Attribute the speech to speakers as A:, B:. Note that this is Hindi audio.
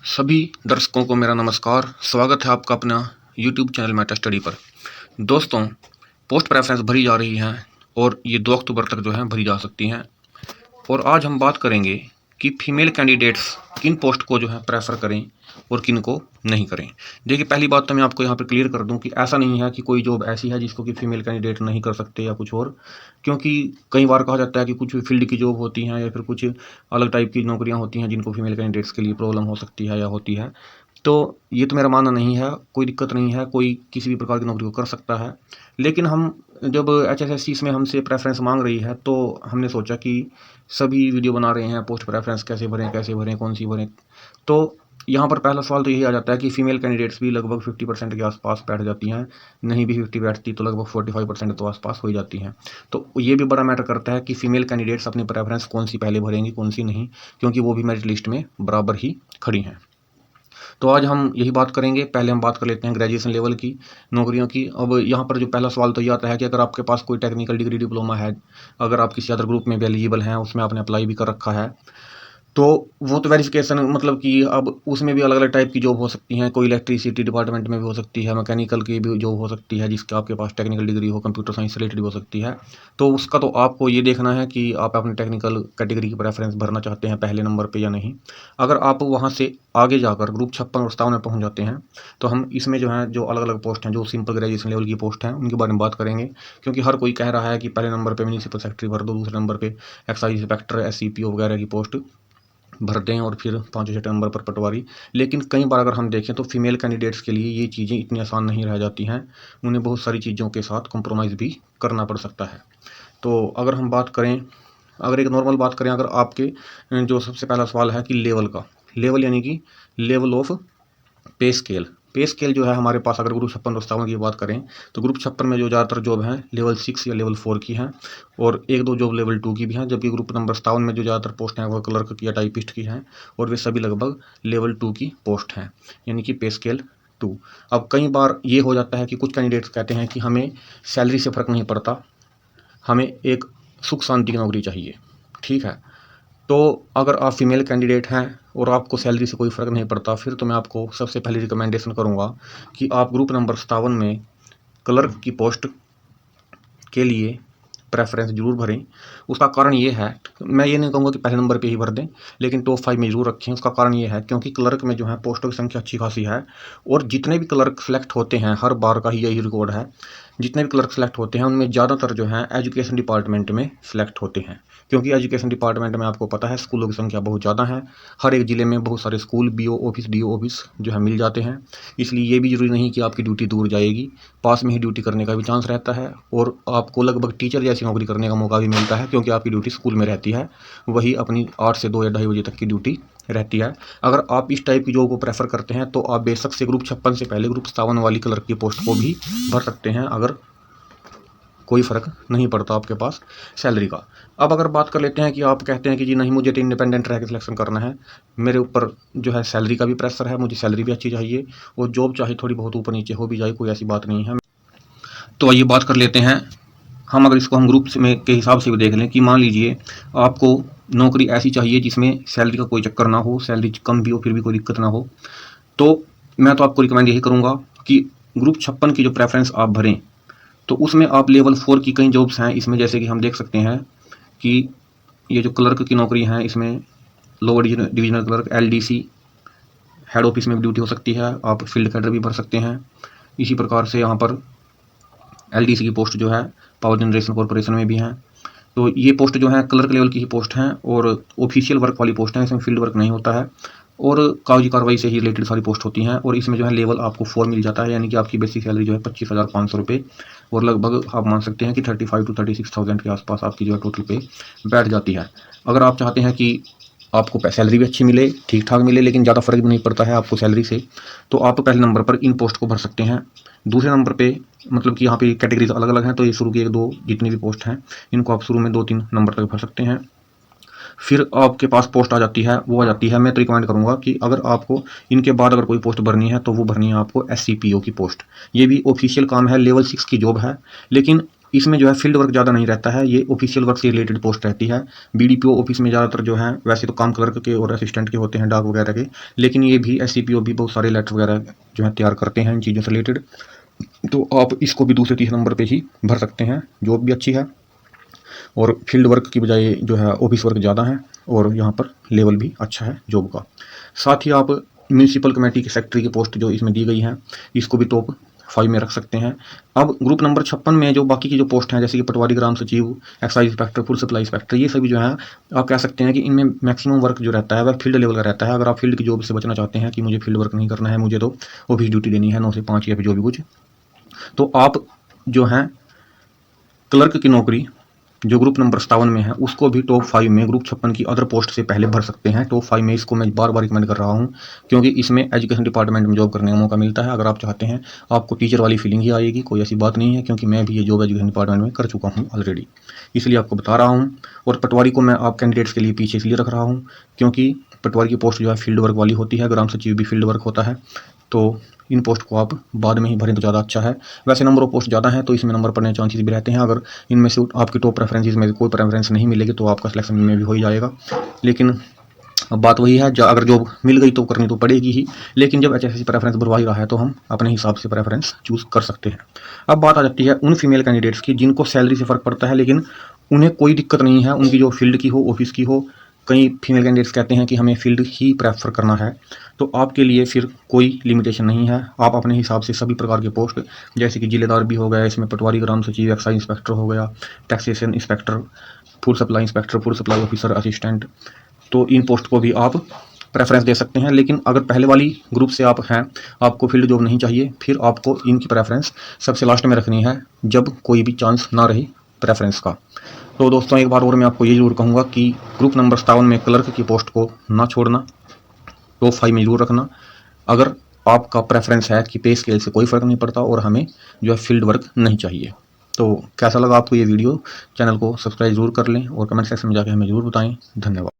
A: सभी दर्शकों को मेरा नमस्कार। स्वागत है आपका अपना YouTube चैनल मेटा स्टडी पर। दोस्तों, पोस्ट प्रेफरेंस भरी जा रही हैं और ये 2 अक्टूबर तक जो है भरी जा सकती हैं। और आज हम बात करेंगे कि फीमेल कैंडिडेट्स किन पोस्ट को जो है प्रेफर करें और किन को नहीं करें। देखिए, पहली बात तो मैं आपको यहाँ पर क्लियर कर दूं कि ऐसा नहीं है कि कोई जॉब ऐसी है जिसको कि फीमेल कैंडिडेट नहीं कर सकते या कुछ और, क्योंकि कई बार कहा जाता है कि कुछ फील्ड की जॉब होती हैं या फिर कुछ अलग टाइप की नौकरियाँ होती हैं जिनको फीमेल कैंडिडेट्स के लिए प्रॉब्लम हो सकती है या होती है। तो ये तो मेरा मानना नहीं है, कोई दिक्कत नहीं है, कोई किसी भी प्रकार की नौकरी को कर सकता है। लेकिन हम जब HSSC इसमें हमसे प्रेफरेंस मांग रही है तो हमने सोचा कि सभी वीडियो बना रहे हैं पोस्ट प्रेफरेंस कैसे भरें, कौन सी भरें। तो यहाँ पर पहला सवाल तो यही आ जाता है कि फीमेल कैंडिडेट्स भी लगभग 50% के आसपास बैठ जाती हैं, नहीं भी 50 बैठती तो लगभग 45% तो आसपास हो जाती हैं। तो ये भी बड़ा मैटर करता है कि फीमेल कैंडिडेट्स अपनी प्रेफरेंस कौन सी पहले भरेंगी, कौन सी नहीं, क्योंकि वो भी मेरिट लिस्ट में बराबर ही खड़ी हैं। तो आज हम यही बात करेंगे। पहले हम बात कर लेते हैं ग्रेजुएशन लेवल की नौकरियों की। अब यहाँ पर जो पहला सवाल तो ये आता है कि अगर आपके पास कोई टेक्निकल डिग्री डिप्लोमा है, अगर आप किसी अदर ग्रुप में भी एलिजिबल हैं, उसमें आपने अप्लाई भी कर रखा है, तो वो तो वेरिफिकेशन मतलब कि अब उसमें भी अलग अलग टाइप की जॉब हो सकती हैं। कोई इलेक्ट्रिसिटी डिपार्टमेंट में भी हो सकती है, मैकेनिकल की भी जॉब हो सकती है जिसका आपके पास टेक्निकल डिग्री हो, कंप्यूटर साइंस रिलेटेड भी हो सकती है। तो उसका तो आपको ये देखना है कि आप अपनी टेक्निकल कैटेगरी की प्रेफरेंस भरना चाहते हैं पहले नंबर पे या नहीं। अगर आप वहाँ से आगे जाकर ग्रुप 56 और 57 में पहुँच जाते हैं तो हम इसमें जो है जो अलग अलग पोस्ट हैं, जो सिंपल ग्रेजुएशन लेवल की पोस्ट हैं, उनके बारे में बात करेंगे। क्योंकि हर कोई कह रहा है कि पहले नंबर पे म्यूनिसिपल सेक्रेटरी भर दो, दूसरे नंबर पे एक्साइज इंस्पेक्टर, SCPO वगैरह की पोस्ट भर दें और फिर 5 नंबर पर पटवारी। लेकिन कई बार अगर हम देखें तो फीमेल कैंडिडेट्स के लिए ये चीज़ें इतनी आसान नहीं रह जाती हैं, उन्हें बहुत सारी चीज़ों के साथ कॉम्प्रोमाइज़ भी करना पड़ सकता है। तो अगर हम बात करें, अगर एक नॉर्मल बात करें, अगर आपके जो सबसे पहला सवाल है कि लेवल का, लेवल यानी कि लेवल ऑफ पे स्केल। पे स्केल जो है हमारे पास, अगर ग्रुप 56 और 57 की बात करें तो ग्रुप 56 में जो ज़्यादातर जॉब हैं लेवल 6 या लेवल 4 की हैं और 1-2 जॉब लेवल 2 की भी हैं। जबकि ग्रुप नंबर 57 में जो ज़्यादातर पोस्ट हैं वो क्लर्क की या टाइपिस्ट की हैं और वे सभी लगभग लेवल 2 की पोस्ट हैं, यानी कि पे स्केल 2। अब कई बार ये हो जाता है कि कुछ कैंडिडेट्स कहते हैं कि हमें सैलरी से फ़र्क नहीं पड़ता, हमें एक सुख शांति की नौकरी चाहिए। ठीक है, तो अगर आप फीमेल कैंडिडेट हैं और आपको सैलरी से कोई फ़र्क नहीं पड़ता, फिर तो मैं आपको सबसे पहले रिकमेंडेशन करूंगा कि आप ग्रुप नंबर 57 में क्लर्क की पोस्ट के लिए प्रेफरेंस जरूर भरें। उसका कारण ये है, मैं ये नहीं कहूँगा कि पहले नंबर पे ही भर दें, लेकिन टॉप 5 में जरूर रखें। उसका कारण ये है क्योंकि क्लर्क में जो है पोस्टों की संख्या अच्छी खासी है और जितने भी क्लर्क सेलेक्ट होते हैं, हर बार का ही यही रिकॉर्ड है, जितने भी क्लर्क सेलेक्ट होते हैं उनमें ज़्यादातर जो है एजुकेशन डिपार्टमेंट में सेलेक्ट होते हैं। क्योंकि एजुकेशन डिपार्टमेंट में आपको पता है स्कूलों की संख्या बहुत ज़्यादा है, हर एक ज़िले में बहुत सारे school, BO office, DO office जो है मिल जाते हैं। इसलिए ये भी ज़रूरी नहीं कि आपकी ड्यूटी दूर जाएगी, पास में ही ड्यूटी करने का भी चांस रहता है और आपको लगभग टीचर जैसी नौकरी करने का मौका भी मिलता है, क्योंकि आपकी ड्यूटी स्कूल में रहती है, वही अपनी 8 से 2 या 2:30 बजे तक की ड्यूटी रहती है। अगर आप इस टाइप की जॉब को प्रेफर करते हैं तो आप बेशक से ग्रुप 56 से पहले ग्रुप 57 वाली क्लर्क की पोस्ट को भी भर सकते हैं, अगर कोई फ़र्क नहीं पड़ता आपके पास सैलरी का। अब अगर बात कर लेते हैं कि आप कहते हैं कि जी नहीं, मुझे तो इंडिपेंडेंट रह के सिलेक्शन करना है, मेरे ऊपर जो है सैलरी का भी प्रेशर है, मुझे सैलरी भी अच्छी चाहिए और जॉब चाहे थोड़ी बहुत ऊपर नीचे हो भी जाए, कोई ऐसी बात नहीं है। तो आइए बात कर लेते हैं हम, अगर इसको हम ग्रुप में के हिसाब से भी देख लें कि मान लीजिए आपको नौकरी ऐसी चाहिए जिसमें सैलरी का कोई चक्कर ना हो, सैलरी कम भी हो फिर भी कोई दिक्कत ना हो, तो मैं तो आपको रिकमेंड यही करूँगा कि ग्रुप 56 की जो प्रेफरेंस आप भरें तो उसमें आप लेवल 4 की कई जॉब्स हैं इसमें, जैसे कि हम देख सकते हैं कि ये जो क्लर्क की नौकरी है इसमें lower divisional clerk, LDC, head office में भी ड्यूटी हो सकती है, आप फील्ड कैडर भी भर सकते हैं। इसी प्रकार से यहाँ पर LDC की पोस्ट जो है पावर जनरेशन कॉरपोरेशन में भी हैं। तो ये पोस्ट जो है क्लर्क लेवल की ही पोस्ट हैं और ऑफिशियल वर्क वाली पोस्ट हैं, इसमें फील्ड वर्क नहीं होता है और कागजी कार्रवाई से ही रिलेटेड सारी पोस्ट होती हैं। और इसमें जो है लेवल आपको 4 मिल जाता है, यानी कि आपकी बेसिक सैलरी जो है 25,500 रुपये और लगभग आप मान सकते हैं कि 35 to 36,000 के आसपास आपकी जो है टोटल पे बैठ जाती है। अगर आप चाहते हैं कि आपको सैलरी भी अच्छी मिले, ठीक ठाक मिले, लेकिन ज़्यादा फर्क भी नहीं पड़ता है आपको सैलरी से, तो आप पहले नंबर पर इन पोस्ट को भर सकते हैं। दूसरे नंबर पे मतलब कि यहाँ पे कैटेगरीज अलग अलग हैं, तो ये शुरू की 1-2 जितनी भी पोस्ट हैं इनको आप शुरू में 2-3 नंबर तक भर सकते हैं। फिर आपके पास पोस्ट आ जाती है, वो आ जाती है, मैं तो रिकमेंड करूँगा कि अगर आपको इनके बाद अगर कोई पोस्ट भरनी है तो वो भरनी है आपको SCPO की पोस्ट। ये भी ऑफिशियल काम है, लेवल 6 की जॉब है, लेकिन इसमें जो है फील्ड वर्क ज़्यादा नहीं रहता है, ये ऑफिशियल वर्क से रिलेटेड पोस्ट रहती है। बीडीपीओ ऑफिस में ज़्यादातर जो है वैसे तो काम क्लर्क के और असिस्टेंट के होते हैं, डाक वगैरह के, लेकिन ये भी एससीपीओ भी बहुत सारे लेटर वगैरह जो है तैयार करते हैं इन चीज़ों से रिलेटेड। तो आप इसको भी दूसरे तीसरे नंबर पे ही भर सकते हैं। जॉब भी अच्छी है और फील्ड वर्क की बजाय जो है ऑफिस वर्क ज़्यादा है और यहाँ पर लेवल भी अच्छा है जॉब का। साथ ही आप म्यूनिसिपल कमेटी के सेक्रेटरी की पोस्ट जो इसमें दी गई है इसको भी टॉप 5 में रख सकते हैं। अब ग्रुप नंबर 56 में जो बाकी की जो पोस्ट हैं जैसे कि पटवारी ग्राम सचिव, excise inspector, food supply inspector, ये सभी जो है आप कह सकते हैं कि इनमें मैक्सिमम वर्क जो रहता है वह फील्ड लेवल का रहता है। अगर आप फील्ड की जॉब से बचना चाहते हैं कि मुझे फील्ड वर्क नहीं करना है, मुझे तो ऑफिस ड्यूटी देनी है 9 से 5 या फिर जो भी कुछ, तो आप जो हैं क्लर्क की नौकरी जो ग्रुप नंबर 57 में है उसको भी टॉप 5 में ग्रुप 56 की अदर पोस्ट से पहले भर सकते हैं। टॉप 5 में इसको मैं बार बार रिकमेंड कर रहा हूं क्योंकि इसमें एजुकेशन डिपार्टमेंट में जॉब करने का मौका मिलता है। अगर आप चाहते हैं आपको टीचर वाली फीलिंग ही आएगी, कोई ऐसी बात नहीं है, क्योंकि मैं भी ये जॉब एजुकेशन डिपार्टमेंट में कर चुका हूँ ऑलरेडी, इसलिए आपको बता रहा हूँ। और पटवारी को मैं आप कैंडिडेट्स के लिए पीछे इसलिए रख रहा हूँ क्योंकि पटवारी की पोस्ट जो है फील्ड वर्क वाली होती है, ग्राम सचिव भी फील्ड वर्क होता है, तो इन पोस्ट को आप बाद में ही भरें तो ज़्यादा अच्छा है। वैसे नंबर ऑफ पोस्ट ज़्यादा है तो इसमें नंबर पड़ने के चांसेस भी रहते हैं। अगर इनमें से आपकी टॉप प्रेफरेंसेस में कोई प्रेफरेंस नहीं मिलेगी तो आपका सिलेक्शन में भी हो ही जाएगा। लेकिन अब बात वही है, अगर जॉब मिल गई तो करनी तो पड़ेगी ही, लेकिन जब HSC प्रेफरेंस भरवा ही रहा है तो हम अपने हिसाब से प्रेफरेंस चूज़ कर सकते हैं। अब बात आ जाती है उन फीमेल कैंडिडेट्स की जिनको सैलरी से फ़र्क पड़ता है लेकिन उन्हें कोई दिक्कत नहीं है, उनकी जो फील्ड की हो, ऑफिस की हो। कई फीमेल कैंडिडेट्स कहते हैं कि हमें फील्ड ही प्रेफर करना है, तो आपके लिए फिर कोई लिमिटेशन नहीं है। आप अपने हिसाब से सभी प्रकार के पोस्ट जैसे कि जिलेदार भी हो गया, इसमें पटवारी ग्राम सचिव, एक्साइज इंस्पेक्टर हो गया, taxation inspector, food supply inspector, food supply officer, assistant, तो इन पोस्ट को भी आप प्रेफरेंस दे सकते हैं। लेकिन अगर पहले वाली ग्रुप से आप हैं, आपको फील्ड जॉब नहीं चाहिए, फिर आपको इनकी प्रेफरेंस सबसे लास्ट में रखनी है जब कोई भी चांस ना रहे प्रेफरेंस का। तो दोस्तों एक बार और मैं आपको ये जरूर कहूँगा कि ग्रुप नंबर 57 में क्लर्क की पोस्ट को ना छोड़ना, टॉप 5 में जरूर रखना। अगर आपका प्रेफरेंस है कि पे स्केल से कोई फ़र्क नहीं पड़ता और हमें जो है फील्ड वर्क नहीं चाहिए। तो कैसा लगा आपको ये वीडियो? चैनल को सब्सक्राइब जरूर कर लें और कमेंट सेक्शन में जाकर हमें जरूर बताएं। धन्यवाद।